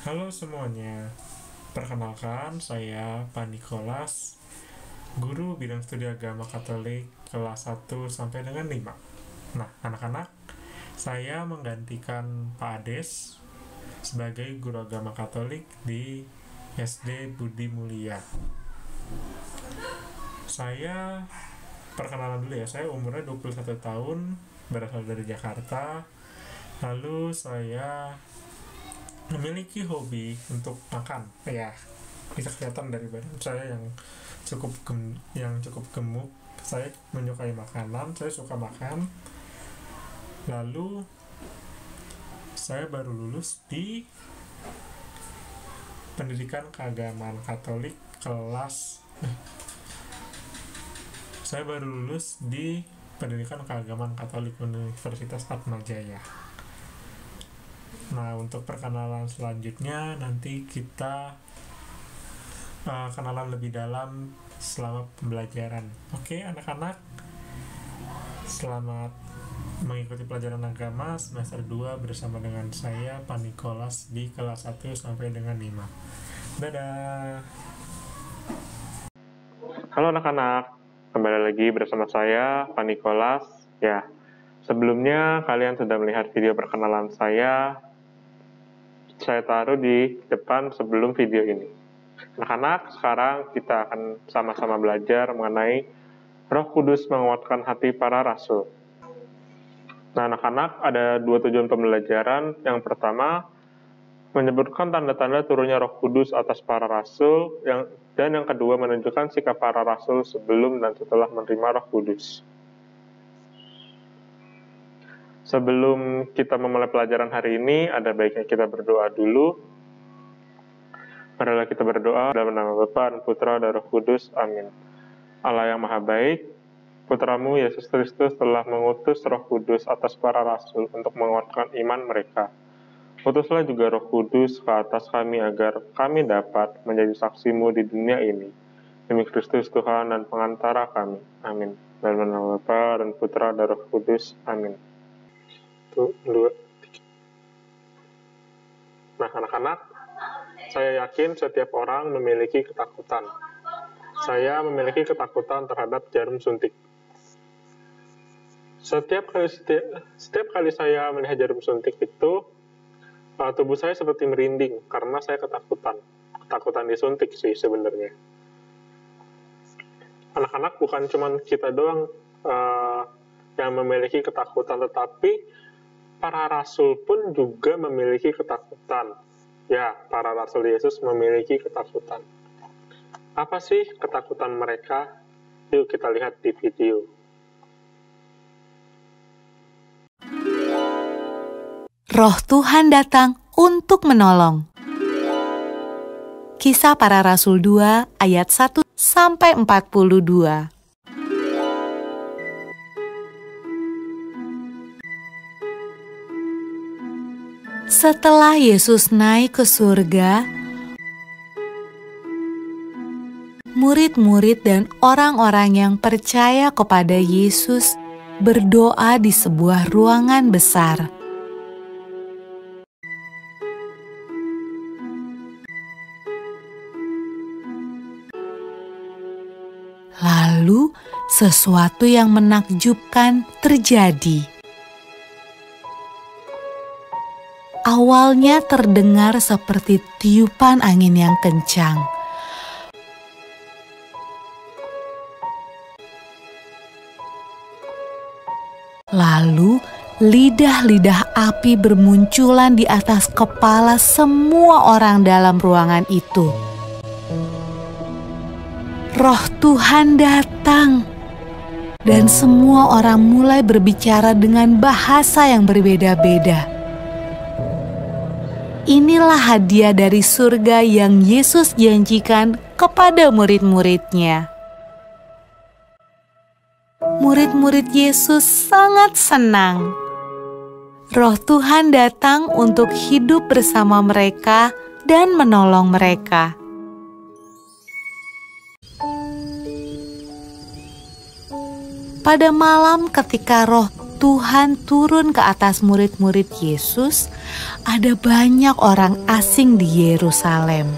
Halo semuanya, perkenalkan saya Pak Nikolas, guru bidang studi agama Katolik kelas 1 sampai dengan 5. Nah, anak-anak, saya menggantikan Pak Ades sebagai guru agama Katolik di SD Budi Mulia. Saya perkenalan dulu ya, saya umurnya 21 tahun, berasal dari Jakarta. Lalu saya memiliki hobi untuk makan, ya bisa kelihatan dari badan saya yang cukup gemuk. Saya menyukai makanan, saya suka makan. Lalu saya baru lulus di pendidikan keagamaan Katolik kelas saya baru lulus di pendidikan keagamaan Katolik Universitas Atmajaya. Nah, untuk perkenalan selanjutnya nanti kita kenalan lebih dalam selama pembelajaran. Oke, anak-anak, selamat mengikuti pelajaran agama semester 2 bersama dengan saya, Pak Nikolas, di kelas 1 sampai dengan 5. Dadah! Halo anak-anak, kembali lagi bersama saya, Pak Nikolas. Ya, sebelumnya kalian sudah melihat video perkenalan saya taruh di depan sebelum video ini. Anak-anak, sekarang kita akan sama-sama belajar mengenai Roh Kudus menguatkan hati para rasul. Nah, anak-anak, ada 2 tujuan pembelajaran. Yang pertama, menyebutkan tanda-tanda turunnya Roh Kudus atas para rasul, dan yang kedua, menunjukkan sikap para rasul sebelum dan setelah menerima Roh Kudus. Sebelum kita memulai pelajaran hari ini, ada baiknya kita berdoa dulu. Marilah kita berdoa dalam nama Bapa dan Putra dan Roh Kudus. Amin. Allah yang Maha Baik, Putramu Yesus Kristus telah mengutus Roh Kudus atas para rasul untuk menguatkan iman mereka. Utuslah juga Roh Kudus ke atas kami agar kami dapat menjadi saksi-Mu di dunia ini. Demi Kristus Tuhan dan pengantara kami. Amin. Dalam nama Bapa dan Putra dan Roh Kudus. Amin. 1, 2, 3. Nah, anak-anak, saya yakin setiap orang memiliki ketakutan. Saya memiliki ketakutan terhadap jarum suntik. Setiap kali saya melihat jarum suntik itu, tubuh saya seperti merinding karena saya ketakutan. Ketakutan disuntik sih sebenarnya. Anak-anak, bukan cuma kita doang yang memiliki ketakutan, tetapi para rasul pun juga memiliki ketakutan. Ya, para rasul Yesus memiliki ketakutan. Apa sih ketakutan mereka? Yuk kita lihat di video. Roh Tuhan datang untuk menolong. Kisah para Rasul 2 ayat 1 sampai 42. Setelah Yesus naik ke surga, murid-murid dan orang-orang yang percaya kepada Yesus berdoa di sebuah ruangan besar. Lalu, sesuatu yang menakjubkan terjadi. Awalnya terdengar seperti tiupan angin yang kencang. Lalu, lidah-lidah api bermunculan di atas kepala semua orang dalam ruangan itu. Roh Tuhan datang, dan semua orang mulai berbicara dengan bahasa yang berbeda-beda. Inilah hadiah dari surga yang Yesus janjikan kepada murid-muridnya. Murid-murid Yesus sangat senang. Roh Tuhan datang untuk hidup bersama mereka dan menolong mereka. Pada malam ketika Roh Tuhan turun ke atas murid-murid Yesus, ada banyak orang asing di Yerusalem.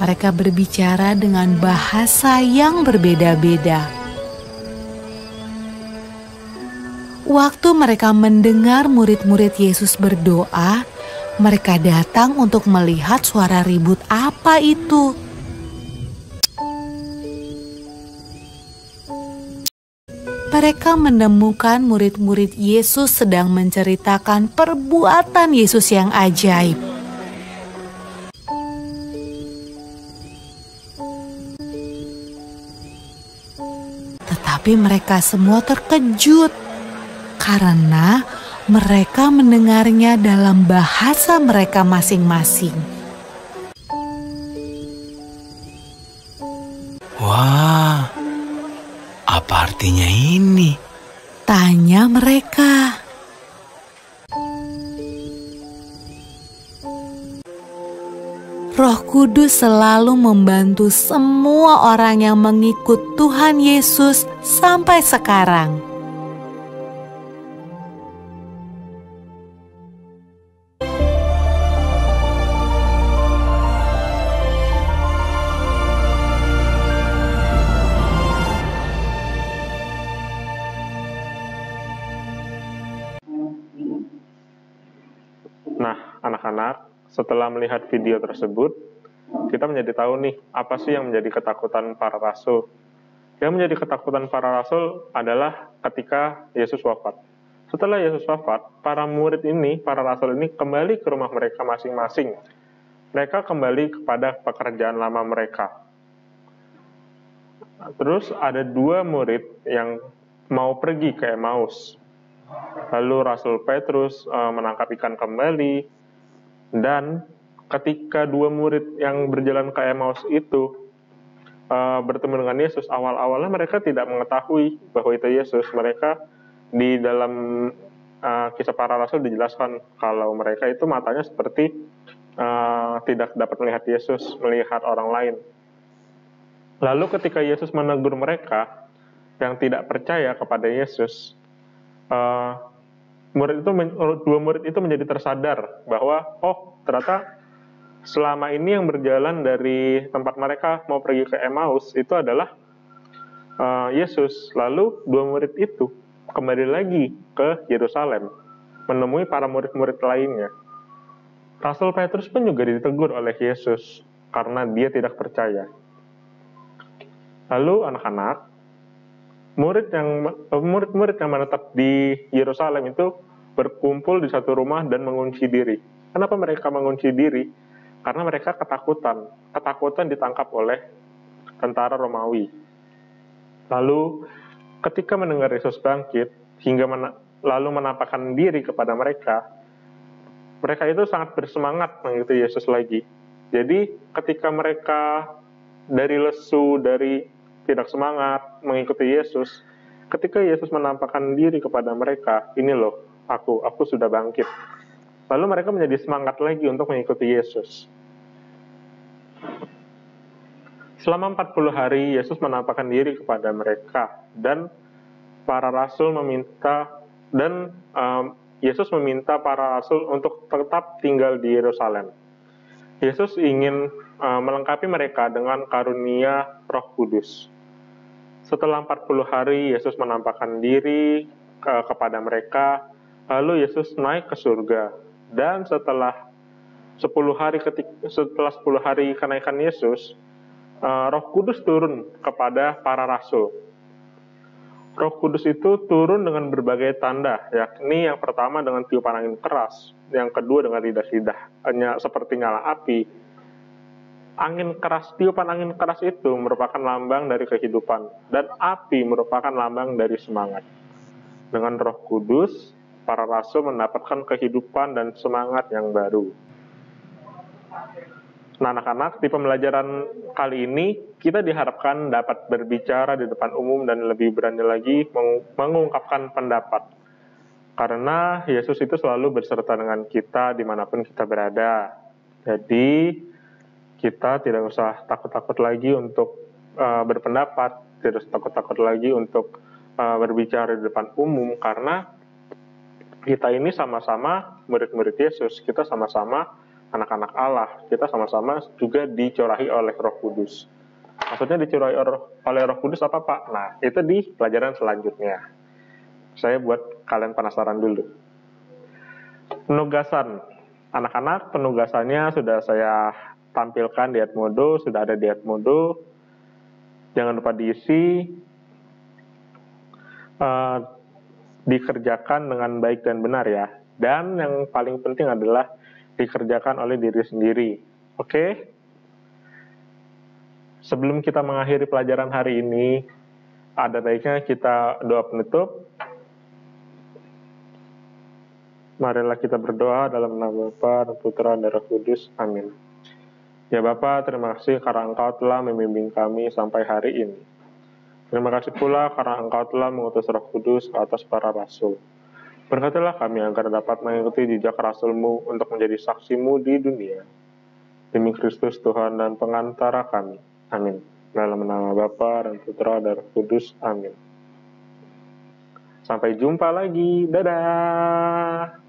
Mereka berbicara dengan bahasa yang berbeda-beda. Waktu mereka mendengar murid-murid Yesus berdoa, mereka datang untuk melihat suara ribut apa itu. Mereka menemukan murid-murid Yesus sedang menceritakan perbuatan Yesus yang ajaib. Tetapi mereka semua terkejut karena mereka mendengarnya dalam bahasa mereka masing-masing. Wah, apa artinya ini? Tanya mereka. Roh Kudus selalu membantu semua orang yang mengikut Tuhan Yesus sampai sekarang. Nah, anak-anak, setelah melihat video tersebut, kita menjadi tahu nih, apa sih yang menjadi ketakutan para rasul. Yang menjadi ketakutan para rasul adalah ketika Yesus wafat. Setelah Yesus wafat, para murid ini, para rasul ini kembali ke rumah mereka masing-masing. Mereka kembali kepada pekerjaan lama mereka. Terus ada 2 murid yang mau pergi ke Emmaus. Lalu Rasul Petrus menangkap ikan kembali, dan ketika 2 murid yang berjalan ke Emmaus itu bertemu dengan Yesus, awal-awalnya mereka tidak mengetahui bahwa itu Yesus. Mereka di dalam kisah para rasul dijelaskan kalau mereka itu matanya seperti tidak dapat melihat Yesus, melihat orang lain. Lalu ketika Yesus menegur mereka yang tidak percaya kepada Yesus, 2 murid itu menjadi tersadar bahwa ternyata selama ini yang berjalan dari tempat mereka mau pergi ke Emmaus itu adalah Yesus. Lalu 2 murid itu kembali lagi ke Yerusalem menemui para murid-murid lainnya. Rasul Petrus pun juga ditegur oleh Yesus karena dia tidak percaya. Lalu anak-anak, murid-murid yang menetap di Yerusalem itu berkumpul di satu rumah dan mengunci diri. Kenapa mereka mengunci diri? Karena mereka ketakutan ditangkap oleh tentara Romawi. Lalu ketika mendengar Yesus bangkit, lalu menampakkan diri kepada mereka itu sangat bersemangat mengikuti Yesus lagi. Jadi ketika mereka dari lesu, dari tidak semangat mengikuti Yesus, ketika Yesus menampakkan diri kepada mereka, ini loh, aku sudah bangkit. Lalu mereka menjadi semangat lagi untuk mengikuti Yesus. Selama 40 hari, Yesus menampakkan diri kepada mereka, dan para rasul Yesus meminta para rasul untuk tetap tinggal di Yerusalem. Yesus ingin melengkapi mereka dengan karunia Roh Kudus. Setelah 40 hari, Yesus menampakkan diri kepada mereka, lalu Yesus naik ke surga. Dan setelah 10 hari kenaikan Yesus, Roh Kudus turun kepada para rasul. Roh Kudus itu turun dengan berbagai tanda, yakni yang pertama dengan tiupan angin keras, yang kedua dengan lidah-lidah seperti nyala api. Tiupan angin keras itu merupakan lambang dari kehidupan, dan api merupakan lambang dari semangat. Dengan Roh Kudus, para rasul mendapatkan kehidupan dan semangat yang baru. Nah, anak-anak, di pembelajaran kali ini, kita diharapkan dapat berbicara di depan umum dan lebih berani lagi mengungkapkan pendapat. Karena Yesus itu selalu berserta dengan kita dimanapun kita berada. Jadi, kita tidak usah takut-takut lagi untuk berpendapat, tidak usah takut-takut lagi untuk berbicara di depan umum karena kita ini sama-sama murid-murid Yesus, kita sama-sama anak-anak Allah, kita sama-sama juga dicurahi oleh Roh Kudus. Maksudnya dicurahi oleh Roh Kudus apa Pak? Nah, itu di pelajaran selanjutnya. Saya buat kalian penasaran dulu. Penugasan anak-anak, penugasannya sudah saya tampilkan di Edmodo, sudah ada di Edmodo. Jangan lupa diisi, dikerjakan dengan baik dan benar ya. Dan yang paling penting adalah dikerjakan oleh diri sendiri. Oke? Sebelum kita mengakhiri pelajaran hari ini, ada baiknya kita doa penutup. Marilah kita berdoa dalam nama Bapa dan Putra dan Roh Kudus. Amin. Ya Bapa, terima kasih karena Engkau telah membimbing kami sampai hari ini. Terima kasih pula karena Engkau telah mengutus Roh Kudus ke atas para rasul. Berkatilah kami agar dapat mengikuti jejak rasul-Mu untuk menjadi saksi-Mu di dunia. Demi Kristus Tuhan dan pengantara kami. Amin. Dalam nama Bapa dan Putra dan Roh Kudus. Amin. Sampai jumpa lagi. Dadah.